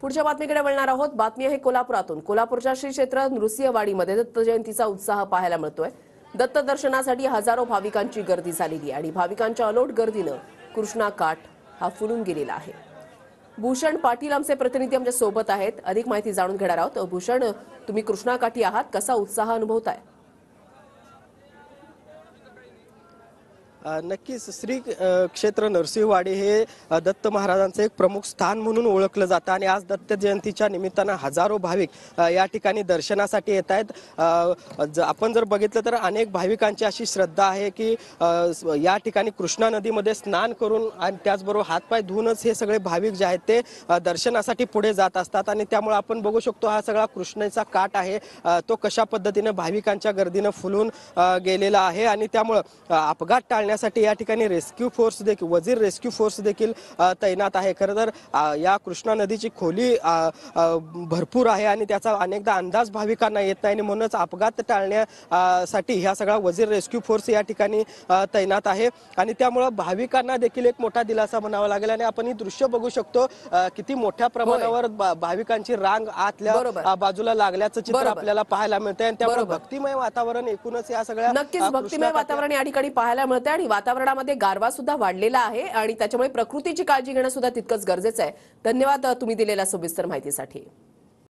पुढच्या बातमीकडे वळणार आहोत। बातमी आहे कोल्हापुरातून। कोल्हापूरच्या श्री क्षेत्र नृसिंहवाडीमध्ये दत्त जयंतीचा उत्साह पाहायला मिळतोय। दत्त दर्शनासाठी हजारो भाविकांची गर्दी झालेली आणि भाविकांच्या अलोट गर्दीनं कृष्णा काठ हा फुलून गेलेला आहे। भूषण पाटील आमचे प्रतिनिधी आमच्या सोबत आहेत, अधिक माहिती जाणून घेणार आहोत। भूषण, तुम्ही कृष्णा काठी आहात, कसा उत्साह अनुभवताय? नक्कीच श्री क्षेत्र नरसिंहवाडी हे दत्त महाराजांचे एक प्रमुख स्थान म्हणून ओळखलं जातं आणि आज दत्त जयंतीच्या निमित्तानं हजारो भाविक या ठिकाणी दर्शनासाठी येत आहेत। आपण जर बघितलं तर अनेक भाविकांची अशी श्रद्धा आहे की या ठिकाणी कृष्णा नदीमध्ये स्नान करून आणि त्याचबरोबर हातपाय धुवूनच हे सगळे भाविक जे आहेत ते दर्शनासाठी पुढे जात असतात आणि त्यामुळे आपण बघू शकतो हा सगळा कृष्णेचा काठ आहे तो कशा पद्धतीने भाविकांच्या गर्दीनं फुलून गेलेला आहे आणि त्यामुळे अपघात टाळण्यासाठी या ठिकाणी रेस्क्यू फोर्स देखील वजीर रेस्क्यू फोर्स देखील तैनात आहे। खरं तर या कृष्णा नदीची खोली भरपूर आहे आणि त्याचा अनेकदा अंदाज भाविकांना येत नाही, म्हणूनच अपघात टाळण्यासाठी ह्या सगळा वजीर रेस्क्यू फोर्स या ठिकाणी तैनात आहे आणि त्यामुळे भाविकांना देखील एक मोठा दिलासा म्हणावा लागेल। आणि आपण ही दृश्य बघू शकतो किती मोठ्या प्रमाणावर भाविकांची रांग आतल्या बाजूला लागल्याचं चित्र आपल्याला पाहायला मिळतंय आणि त्यामुळे भक्तिमय वातावरण एकूणच या सगळ्या नक्कीच भक्तिमय वातावरण या ठिकाणी पाहायला मिळतंय आणि वातावरणामध्ये गारवा सुद्धा वाढलेला आहे आणि त्याच्यामुळे प्रकृतीची काळजी घेणं सुद्धा तितकंच गरजेचं आहे। धन्यवाद तुम्ही दिलेल्या सविस्तर माहितीसाठी।